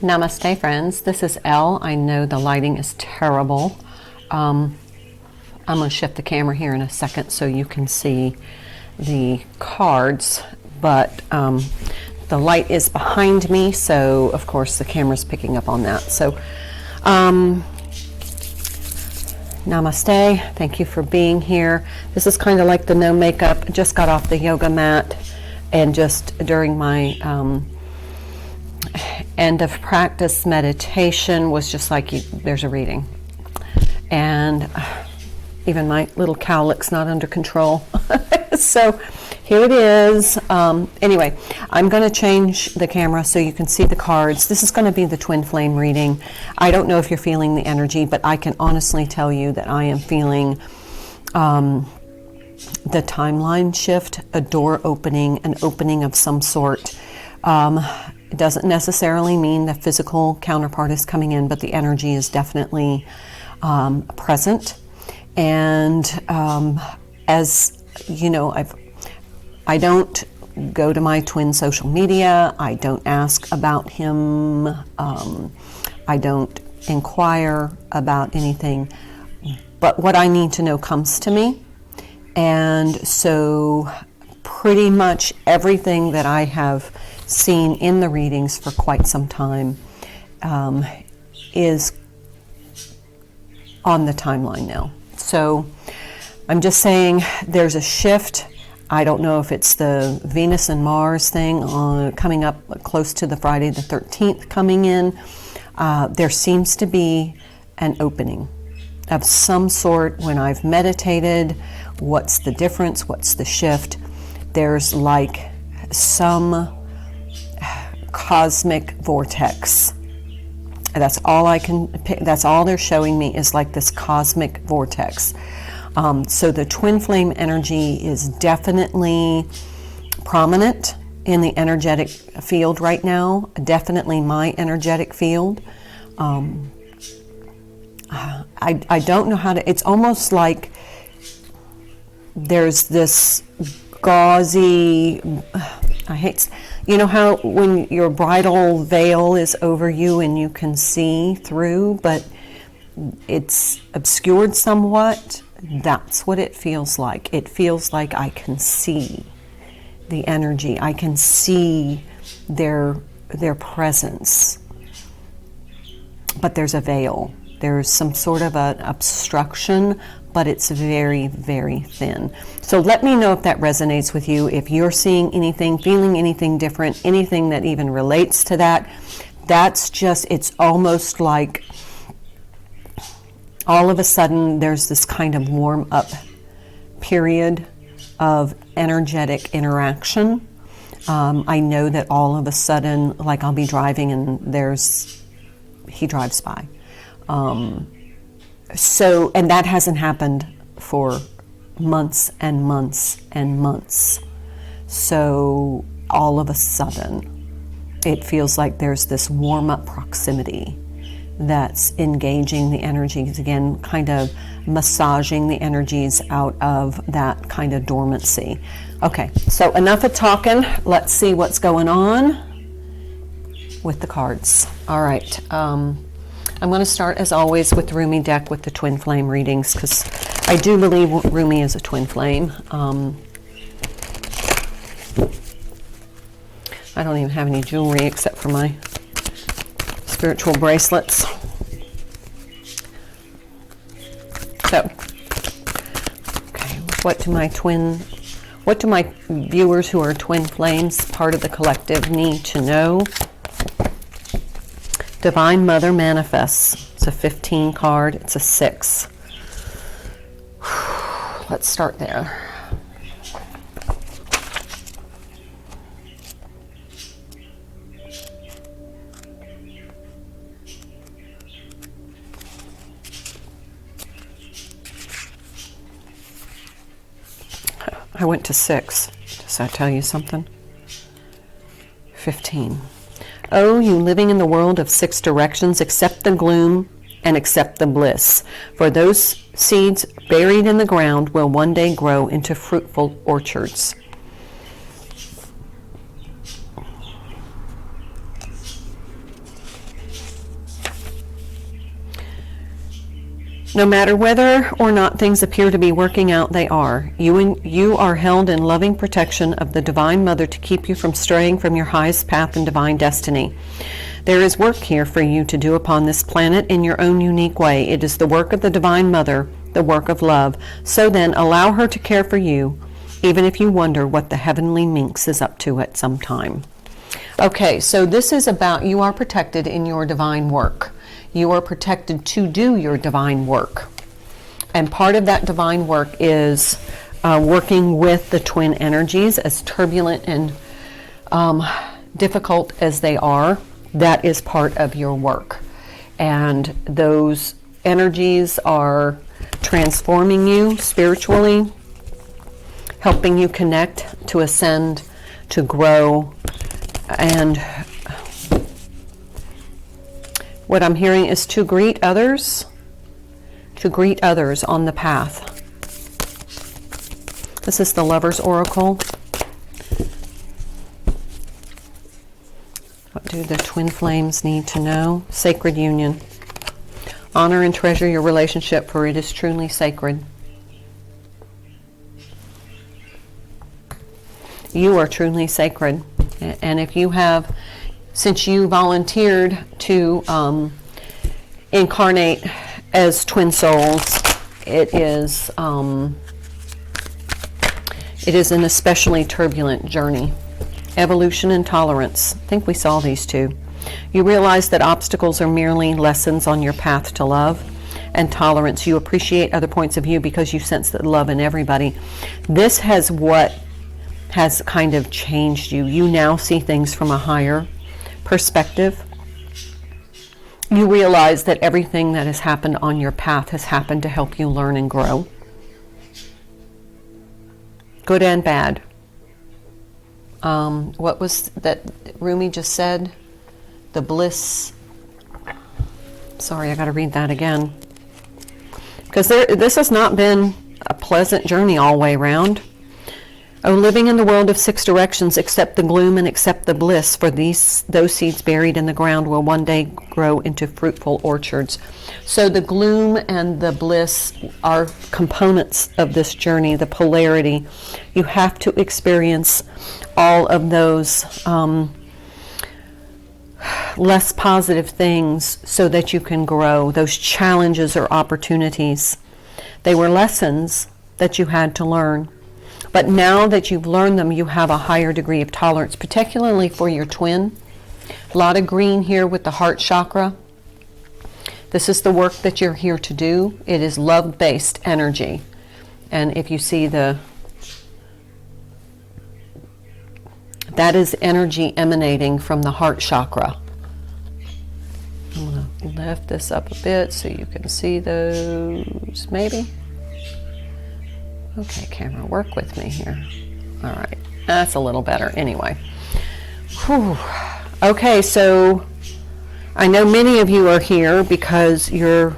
Namaste, friends. This is Elle. I know the lighting is terrible. I'm going to shift the camera here in a second so you can see the cards, but the light is behind me, so of course the camera's picking up on that. So, Namaste. Thank you for being here. This is kind of like the no makeup. I just got off the yoga mat, and just during my end of practice meditation was just like, there's a reading. And even my little cowlick's not under control. So here it is. Anyway, I'm going to change the camera so you can see the cards. This is going to be the twin flame reading. I don't know if you're feeling the energy, but I can honestly tell you that I am feeling the timeline shift, a door opening, an opening of some sort. It doesn't necessarily mean the physical counterpart is coming in, but the energy is definitely present. And as you know, I don't go to my twin social media. I don't ask about him. I don't inquire about anything. But what I need to know comes to me. And so pretty much everything that I have seen in the readings for quite some time is on the timeline now. So I'm just saying there's a shift. I don't know if it's the Venus and Mars thing coming up close to the Friday the 13th coming in. There seems to be an opening of some sort. When I've meditated, what's the difference? What's the shift? There's like some cosmic vortex. That's all I can pick. That's all they're showing me is like this cosmic vortex. So the twin flame energy is definitely prominent in the energetic field right now. Definitely my energetic field. I don't know how to. It's almost like there's this gauzy. I hate. You know how when your bridal veil is over you and you can see through, but it's obscured somewhat? That's what it feels like. It feels like I can see the energy. I can see their presence. But there's a veil. There's some sort of an obstruction, but it's very, very thin. So let me know if that resonates with you, if you're seeing anything, feeling anything different, anything that even relates to that. That's just, it's almost like all of a sudden there's this kind of warm up period of energetic interaction. I know that all of a sudden, like I'll be driving and he drives by. So, and that hasn't happened for months and months and months. So all of a sudden, it feels like there's this warm-up proximity that's engaging the energies again, kind of massaging the energies out of that kind of dormancy. Okay, so enough of talking. Let's see what's going on with the cards. All right. I'm going to start, as always, with the Rumi deck with the twin flame readings, because I do believe Rumi is a twin flame. I don't even have any jewelry except for my spiritual bracelets. So, okay, what do my viewers who are twin flames, part of the collective, need to know? Divine Mother manifests. It's a 15 card. It's a 6. Let's start there. I went to 6. Does that tell you something? 15. Oh, you living in the world of 6 directions, accept the gloom and accept the bliss. For those seeds buried in the ground will one day grow into fruitful orchards. No matter whether or not things appear to be working out, they are. You are held in loving protection of the Divine Mother to keep you from straying from your highest path and divine destiny. There is work here for you to do upon this planet in your own unique way. It is the work of the Divine Mother, the work of love. So then, allow her to care for you, even if you wonder what the heavenly minx is up to at some time. Okay, so this is about you are protected in your divine work. You are protected to do your divine work. And part of that divine work is working with the twin energies, as turbulent and difficult as they are. That is part of your work. And those energies are transforming you spiritually, helping you connect, to ascend, to grow, and what I'm hearing is to greet others on the path. This is the Lover's Oracle. What do the twin flames need to know? Sacred union. Honor and treasure your relationship, for it is truly sacred. You are truly sacred. And if you have, since you volunteered to incarnate as twin souls, it is an especially turbulent journey. Evolution and tolerance. I think we saw these two. You realize that obstacles are merely lessons on your path to love. And tolerance. You appreciate other points of view because you sense that love in everybody. This has kind of changed you. You now see things from a higher perspective. You realize that everything that has happened on your path has happened to help you learn and grow. Good and bad. What was that Rumi just said? The bliss. Sorry, I got to read that again. Because this has not been a pleasant journey all the way around. Oh, living in the world of six directions, accept the gloom and accept the bliss, for those seeds buried in the ground will one day grow into fruitful orchards. So the gloom and the bliss are components of this journey, the polarity. You have to experience all of those less positive things so that you can grow. Those challenges or opportunities. They were lessons that you had to learn. But now that you've learned them, you have a higher degree of tolerance, particularly for your twin. A lot of green here with the heart chakra. This is the work that you're here to do. It is love-based energy. And if you see that is energy emanating from the heart chakra. I'm going to lift this up a bit so you can see those, maybe. Okay, camera, work with me here. All right, that's a little better. Anyway. Whew. Okay, so I know many of you are here because you're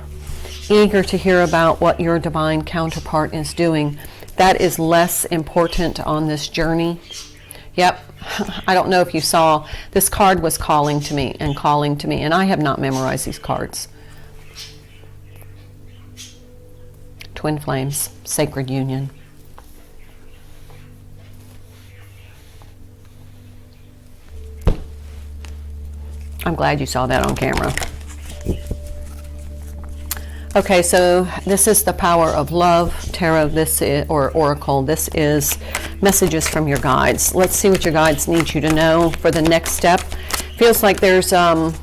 eager to hear about what your divine counterpart is doing. That is less important on this journey. Yep, I don't know if you saw, this card was calling to me, and I have not memorized these cards. Twin flames, sacred union. I'm glad you saw that on camera. Okay, so this is the power of love, tarot, this is, or oracle. This is messages from your guides. Let's see what your guides need you to know for the next step. Feels like there's going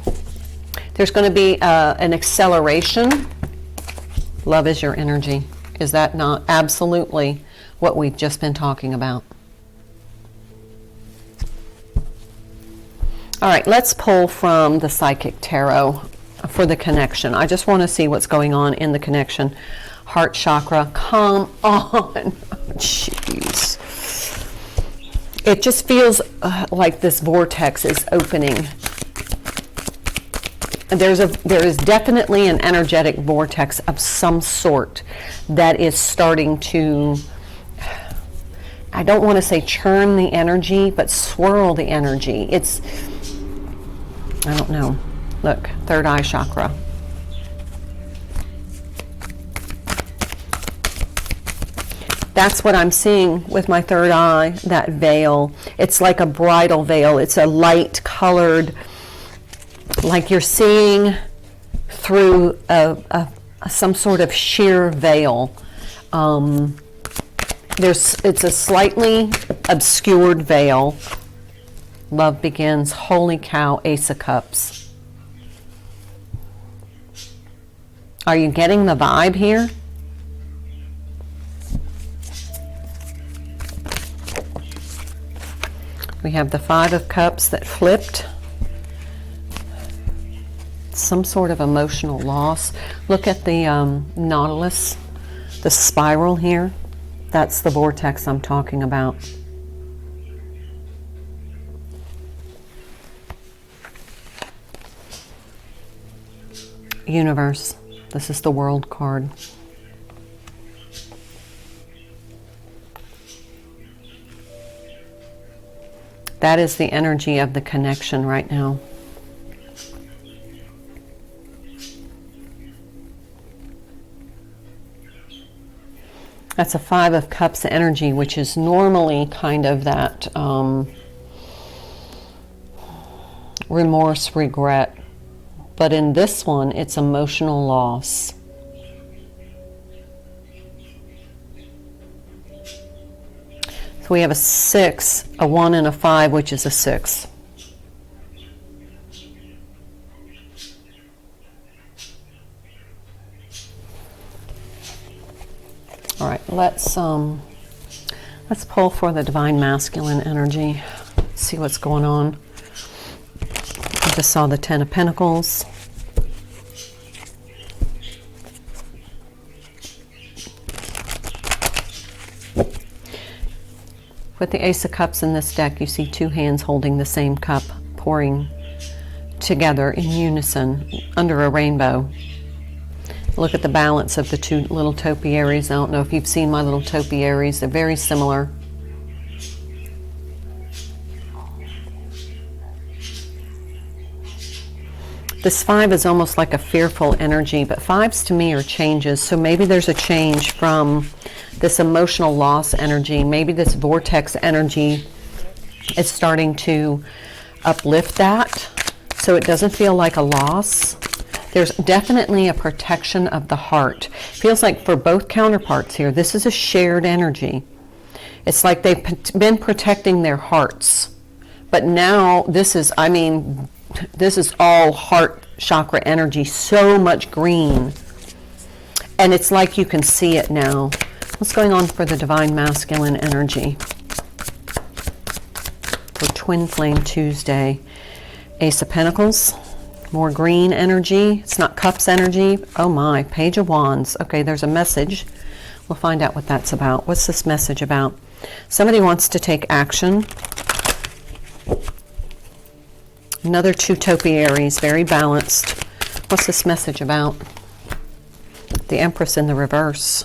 to be an acceleration. Love is your energy. Is that not absolutely what we've just been talking about? All right, let's pull from the Psychic Tarot for the connection. I just want to see what's going on in the connection. Heart chakra, come on. Jeez. It just feels like this vortex is opening. There is definitely an energetic vortex of some sort that is starting to, I don't want to say churn the energy, but swirl the energy. It's, I don't know. Look, third eye chakra. That's what I'm seeing with my third eye, that veil. It's like a bridal veil. It's a light colored, like you're seeing through some sort of sheer veil. It's a slightly obscured veil. Love begins. Holy cow, Ace of Cups. Are you getting the vibe here? We have the Five of Cups that flipped. Some sort of emotional loss. Look at the Nautilus, the spiral here. That's the vortex I'm talking about. Universe. This is the World card. That is the energy of the connection right now. That's a Five of Cups energy, which is normally kind of that remorse, regret. But in this one, it's emotional loss. So we have a 6, a 1, and a 5, which is a 6. All right, let's pull for the Divine Masculine energy. See what's going on. I just saw the 10 of Pentacles. With the Ace of Cups in this deck, you see two hands holding the same cup, pouring together in unison under a rainbow. Look at the balance of the two little topiaries. I don't know if you've seen my little topiaries. They're very similar. This 5 is almost like a fearful energy, but 5s to me are changes. So maybe there's a change from this emotional loss energy. Maybe this vortex energy is starting to uplift that so it doesn't feel like a loss. There's definitely a protection of the heart. Feels like for both counterparts here, this is a shared energy. It's like they've been protecting their hearts. But now this is, I mean, this is all heart chakra energy, so much green. And it's like you can see it now. What's going on for the Divine Masculine energy? For Twin Flame Tuesday. Ace of Pentacles. More green energy. It's not Cups energy. Oh my, Page of Wands. Okay, there's a message. We'll find out what that's about. What's this message about? Somebody wants to take action. Another two topiaries, very balanced. What's this message about? The Empress in the reverse.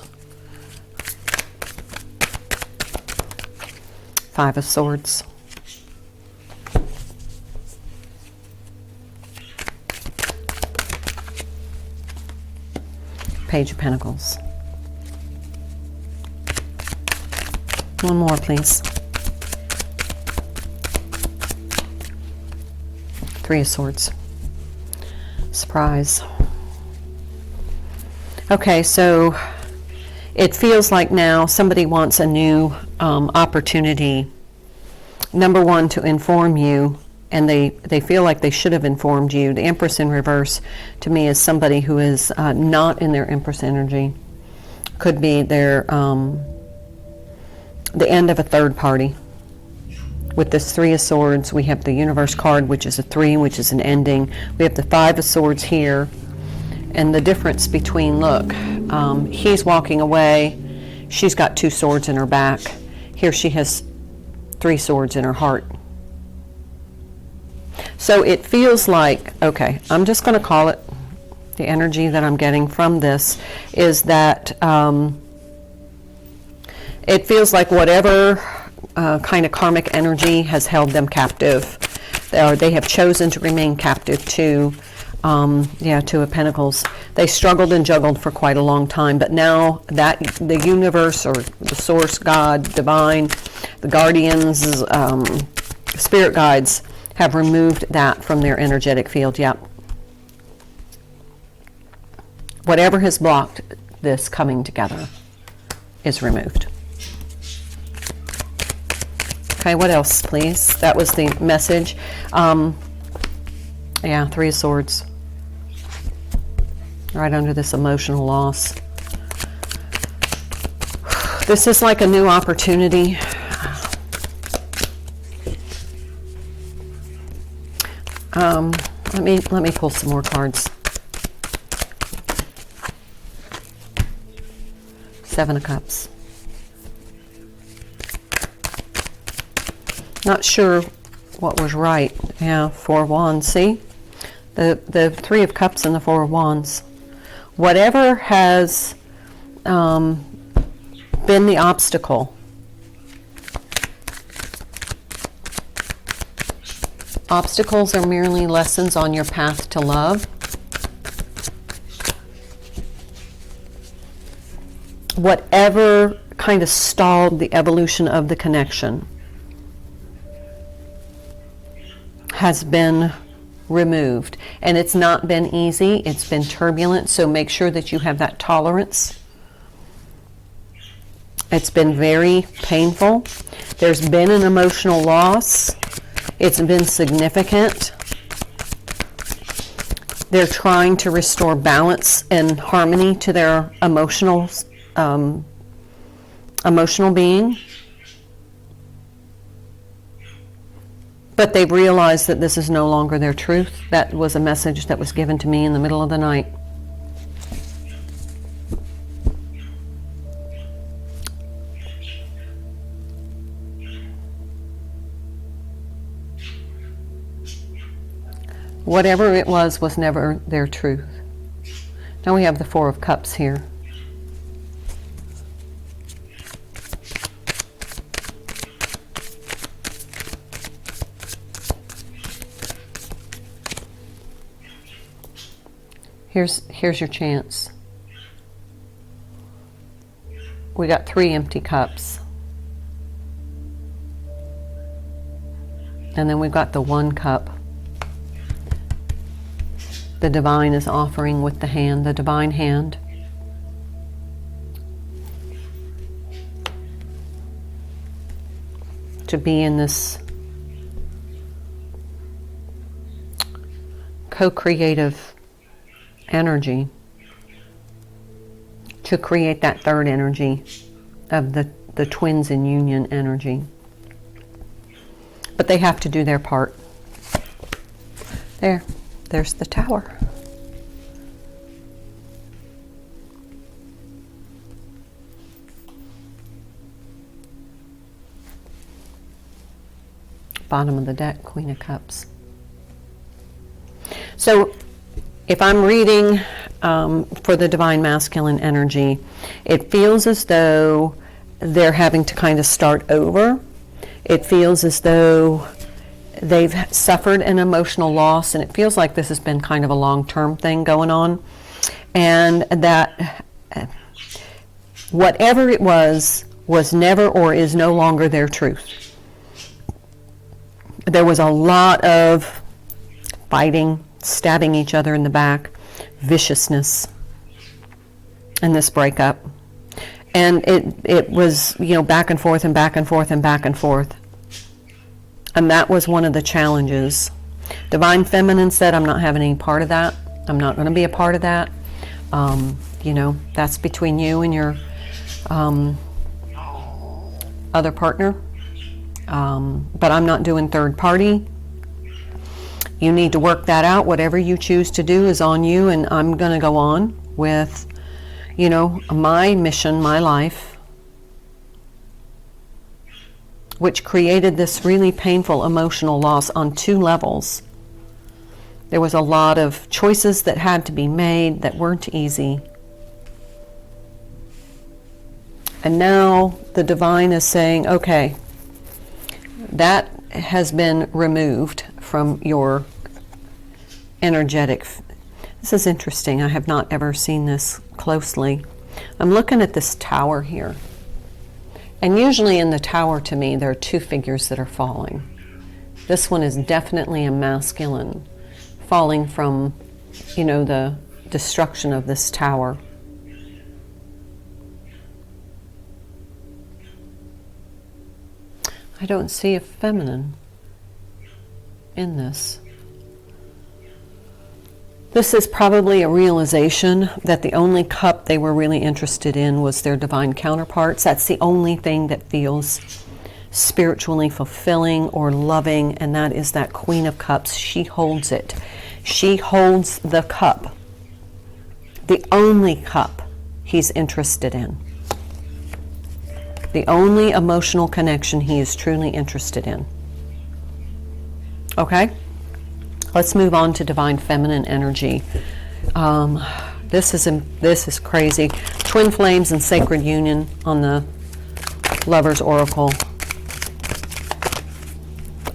Five of Swords. Page of Pentacles. One more, please. Three of Swords. Surprise. Okay, so it feels like now somebody wants a new opportunity. Number one, to inform you, and they feel like they should have informed you. The Empress in reverse, to me, is somebody who is not in their Empress energy. Could be their the end of a third party. With this Three of Swords, we have the Universe card, which is a 3, which is an ending. We have the Five of Swords here. And the difference between, look, he's walking away. She's got 2 swords in her back. Here she has 3 swords in her heart. So it feels like, okay, I'm just going to call it, the energy that I'm getting from this is that it feels like whatever kind of karmic energy has held them captive, they have chosen to remain captive to Yeah, Two of Pentacles. They struggled and juggled for quite a long time, but now that the universe or the source, God, divine, the guardians, spirit guides have removed that from their energetic field. Yep. Whatever has blocked this coming together is removed. Okay, what else, please? That was the message. Yeah, Three of Swords. Right under this emotional loss. This is like a new opportunity. Let me pull some more cards. Seven of Cups. Not sure what was right. Yeah, Four of Wands. See? The Three of Cups and the Four of Wands. Whatever has been the obstacle. Obstacles are merely lessons on your path to love. Whatever kind of stalled the evolution of the connection has been removed. And it's not been easy. It's been turbulent. So make sure that you have that tolerance. It's been very painful. There's been an emotional loss. It's been significant. They're trying to restore balance and harmony to their emotional being. But they've realized that this is no longer their truth. That was a message that was given to me in the middle of the night. Whatever it was never their truth. Now we have the Four of Cups here. Here's your chance. We got 3 empty cups. And then we've got the 1 cup. The divine is offering with the hand, the divine hand. To be in this co-creative energy, to create that third energy of the twins in union energy. But they have to do their part. There's the Tower. Bottom of the deck, Queen of Cups. So if I'm reading for the divine masculine energy, it feels as though they're having to kind of start over. It feels as though they've suffered an emotional loss, and it feels like this has been kind of a long-term thing going on, and that whatever it was never or is no longer their truth. There was a lot of fighting, stabbing each other in the back, viciousness in this breakup. And it was, back and forth and back and forth and back and forth. And that was one of the challenges. Divine Feminine said, I'm not having any part of that. I'm not going to be a part of that. That's between you and your other partner. But I'm not doing third party. You need to work that out. Whatever you choose to do is on you, and I'm going to go on with, my mission, my life, which created this really painful emotional loss on 2 levels. There was a lot of choices that had to be made that weren't easy. And now the divine is saying, okay, that has been removed from your energetic This is interesting. I have not ever seen this closely. I'm looking at this tower here. And usually in the tower, to me, there are two figures that are falling. This one is definitely a masculine, falling from, you know, the destruction of this tower. I don't see a feminine in this. This is probably a realization that the only cup they were really interested in was their divine counterparts. That's the only thing that feels spiritually fulfilling or loving, and that is that Queen of Cups. She holds it. She holds the cup, the only cup he's interested in, the only emotional connection he is truly interested in. Okay? Let's move on to divine feminine energy. This is crazy. Twin flames and sacred union on the Lover's Oracle.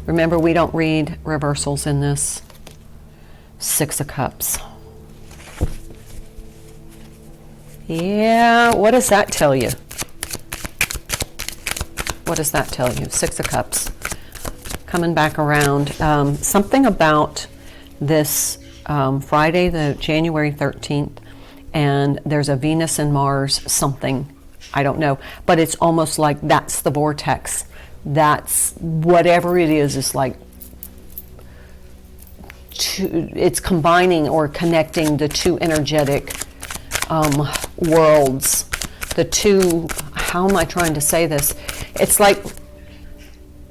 Remember, we don't read reversals in this. Six of Cups. Yeah, what does that tell you? What does that tell you? Six of Cups. Coming back around. Something about this Friday, the January 13th, and there's a Venus and Mars something. I don't know. But it's almost like that's the vortex. That's whatever it is like it's combining or connecting the two energetic worlds. The two, how am I trying to say this? It's like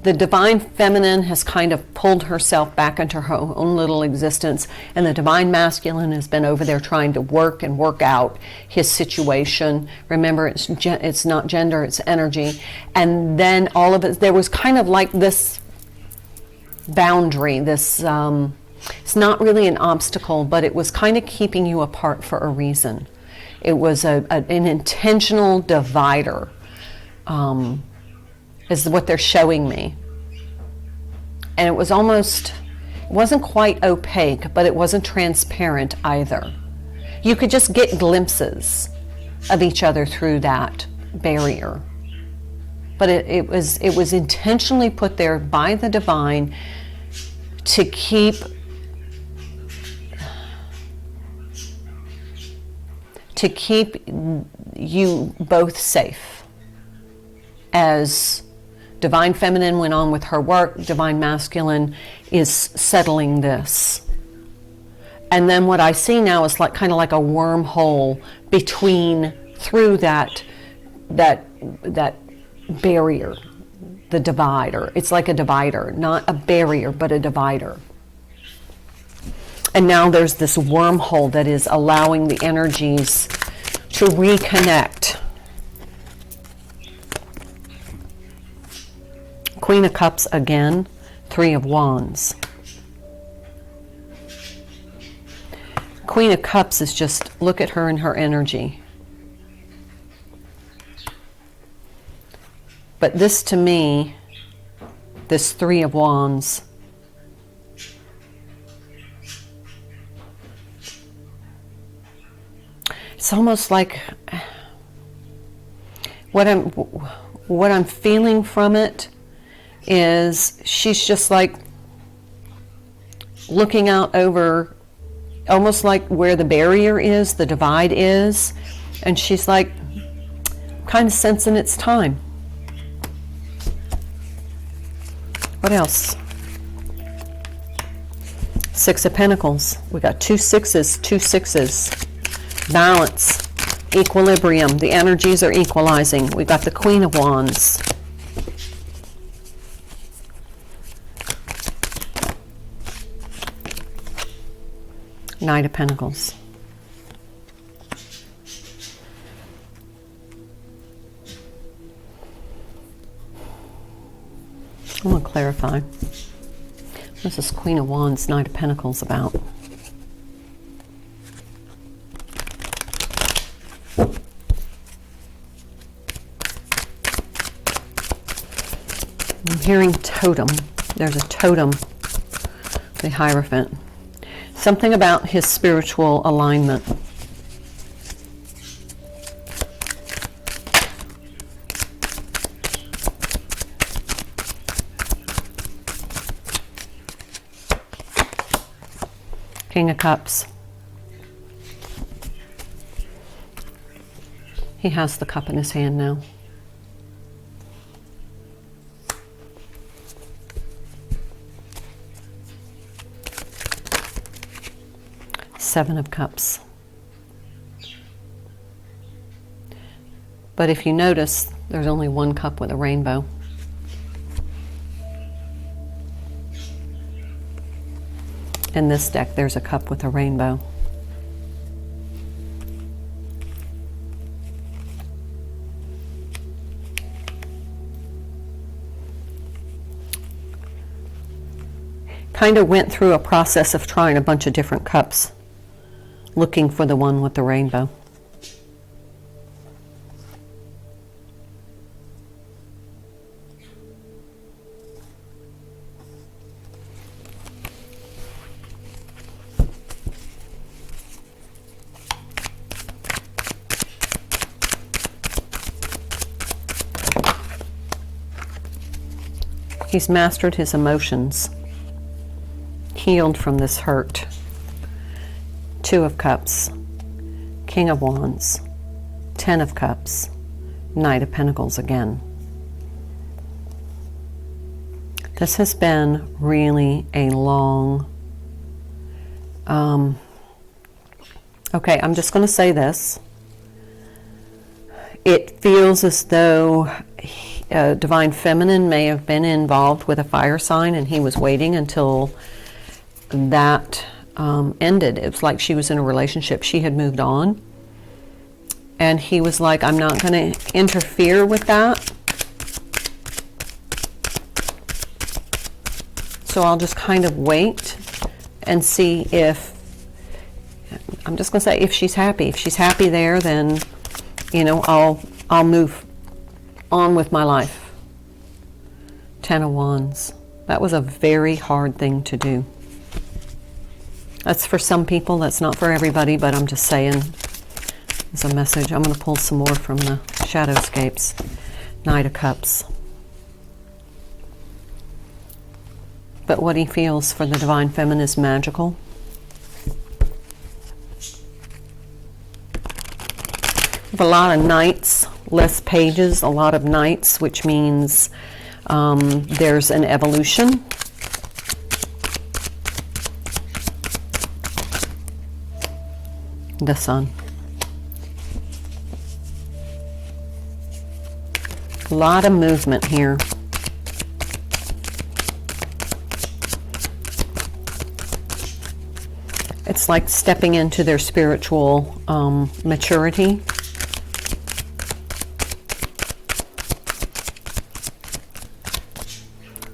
the divine feminine has kind of pulled herself back into her own little existence, and the divine masculine has been over there trying to work and work out his situation. Remember, it's not gender, it's energy. And then all of it, there was kind of like this boundary, this, it's not really an obstacle, but it was kind of keeping you apart for a reason. It was an intentional divider. Is what they're showing me. And it was almost, it wasn't quite opaque, but it wasn't transparent either. You could just get glimpses of each other through that barrier. But it was intentionally put there by the divine to keep you both safe. As divine feminine went on with her work, divine masculine is settling this. And then what I see now is like kind of like a wormhole through that barrier, the divider. It's like a divider, not a barrier, but a divider. And now there's this wormhole that is allowing the energies to reconnect. Queen of Cups again, Three of Wands. Queen of Cups is just, look at her and her energy. But this to me, this Three of Wands, it's almost like what I'm feeling from it is she's just like looking out over almost like where the barrier is, the divide is, and she's like kind of sensing it's time. What else? Six of Pentacles. We got two sixes. Balance, equilibrium. The energies are equalizing. We got the Queen of Wands. Knight of Pentacles. I want to clarify. What's this Queen of Wands, Knight of Pentacles about? I'm hearing totem. There's a totem, the Hierophant. Something about his spiritual alignment. King of Cups. He has the cup in his hand now. Seven of Cups. But if you notice, there's only one cup with a rainbow. In this deck, there's a cup with a rainbow. Kind of went through a process of trying a bunch of different cups, looking for the one with the rainbow. He's mastered his emotions, healed from this hurt. Two of Cups, King of Wands, 10 of Cups, Knight of Pentacles again. This has been really a long, okay, I'm just going to say this. It feels as though Divine Feminine may have been involved with a fire sign, and he was waiting until that ended. It was like she was in a relationship. She had moved on. And he was like, I'm not going to interfere with that. So I'll just kind of wait and see if, I'm just going to say if she's happy. If she's happy there, then, you know, I'll move on with my life. 10 of Wands. That was a very hard thing to do. That's for some people, that's not for everybody, but I'm just saying as a message. I'm going to pull some more from the Shadowscapes. Knight of Cups. But what he feels for the Divine Feminine is magical. A lot of knights, less pages, a lot of knights, which means there's an evolution. The Sun. A lot of movement here. It's like stepping into their spiritual maturity.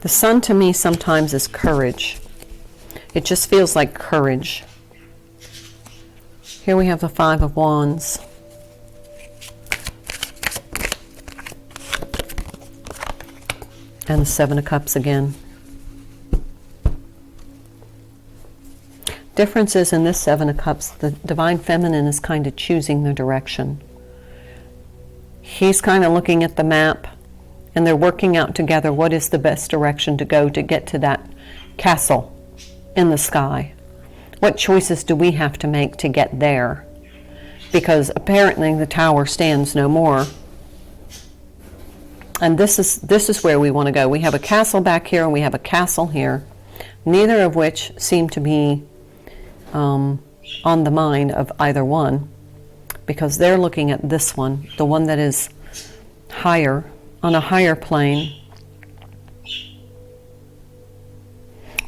The Sun to me sometimes is courage. It just feels like courage. Here we have the 5 of Wands. And the 7 of Cups again. Difference is in this 7 of Cups, the Divine Feminine is kind of choosing the direction. He's kind of looking at the map, and they're working out together what is the best direction to go to get to that castle in the sky. What choices do we have to make to get there? Because apparently the tower stands no more. And this is where we want to go. We have a castle back here and we have a castle here, neither of which seem to be on the mind of either one, because they're looking at this one, the one that is higher, on a higher plane.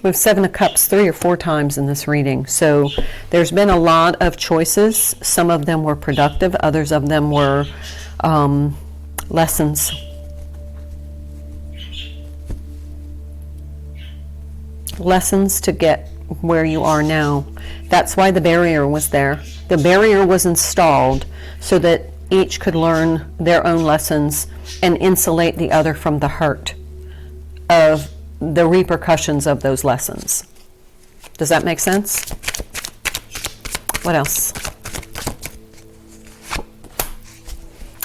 We have 7 of Cups 3 or 4 times in this reading. So there's been a lot of choices. Some of them were productive. Others of them were lessons. Lessons to get where you are now. That's why the barrier was there. The barrier was installed so that each could learn their own lessons and insulate the other from the hurt of the repercussions of those lessons. Does that make sense? What else?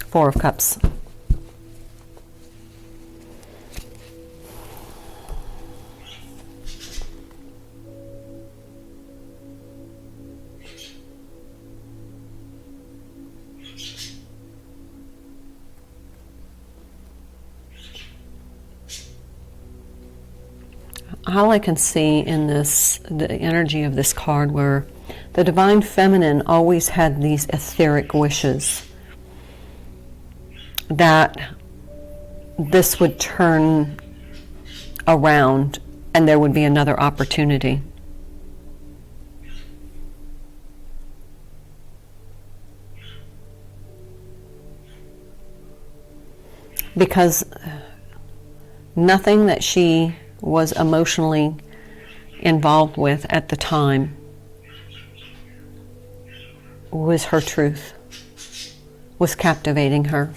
Four of Cups. All I can see in this, the energy of this card, where the Divine Feminine always had these etheric wishes that this would turn around and there would be another opportunity. Because nothing that she was emotionally involved with at the time was her truth, was captivating her.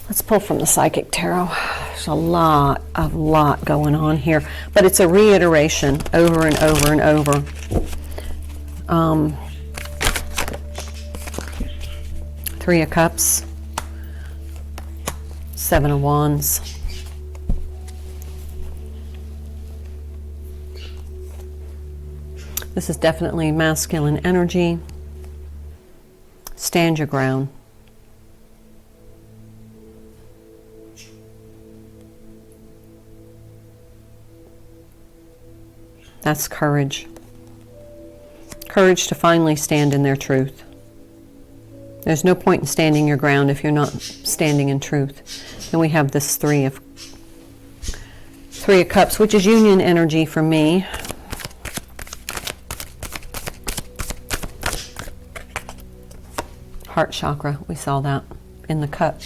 Let's pull from the Psychic Tarot. There's a lot going on here, but it's a reiteration over and over and over. Three of Cups, Seven of Wands, this is definitely masculine energy. Stand your ground. That's courage. Courage to finally stand in their truth. There's no point in standing your ground if you're not standing in truth. And we have this Three of Cups, which is union energy for me. Heart chakra, we saw that in the cup.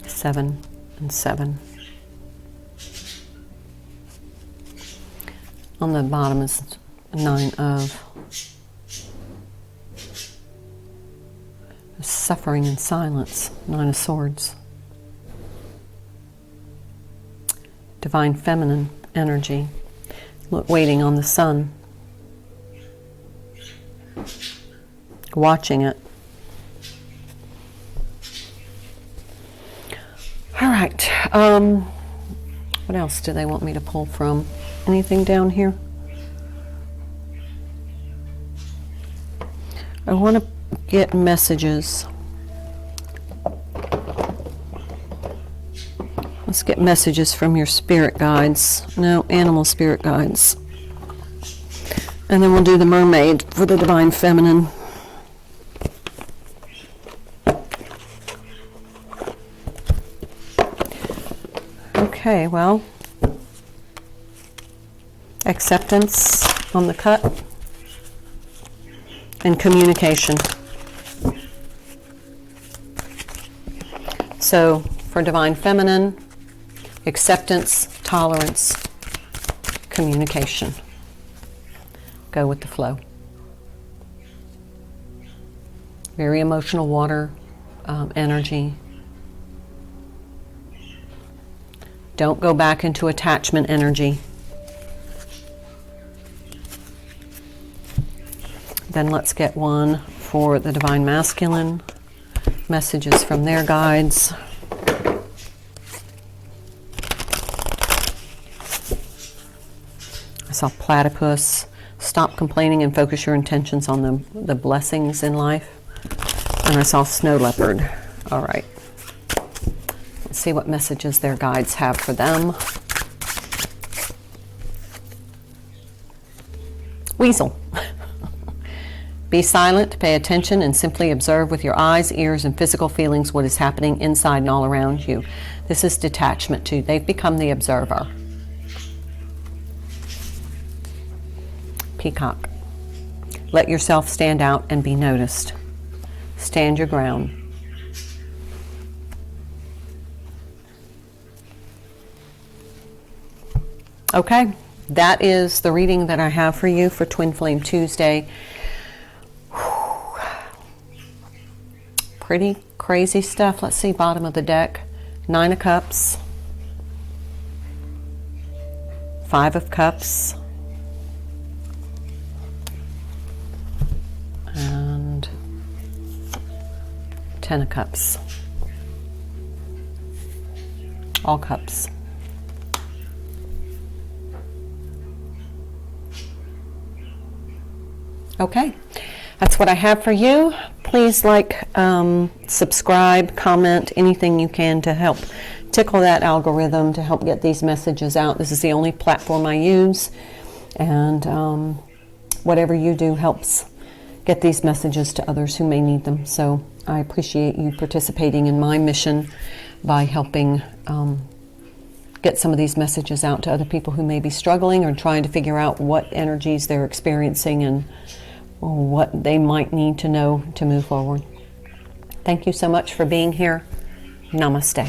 Seven and seven. On the bottom is Nine of suffering in silence, Nine of Swords. Divine Feminine energy, waiting on the sun, watching it. All right, what else do they want me to pull from? Anything down here? I want to get messages. Let's get messages from your spirit guides. No, animal spirit guides. And then we'll do the mermaid for the Divine Feminine. Okay, well, acceptance on the cut and communication. So for Divine Feminine, acceptance, tolerance, communication. Go with the flow. Very emotional water energy. Don't go back into attachment energy. Then let's get one for the Divine Masculine. Messages from their guides. I saw platypus. Stop complaining and focus your intentions on the blessings in life. And I saw snow leopard. All right. Let's see what messages their guides have for them. Weasel. Be silent, pay attention, and simply observe with your eyes, ears, and physical feelings what is happening inside and all around you. This is detachment too. They've become the observer. Peacock. Let yourself stand out and be noticed. Stand your ground. Okay, that is the reading that I have for you for Twin Flame Tuesday. pretty crazy stuff. Let's see, bottom of the deck. 9 of Cups, 5 of Cups, and 10 of Cups. All cups. Okay, that's what I have for you. Please like, subscribe, comment, anything you can to help tickle that algorithm to help get these messages out. This is the only platform I use, and whatever you do helps get these messages to others who may need them. So I appreciate you participating in my mission by helping get some of these messages out to other people who may be struggling or trying to figure out what energies they're experiencing and what they might need to know to move forward. Thank you so much for being here. Namaste.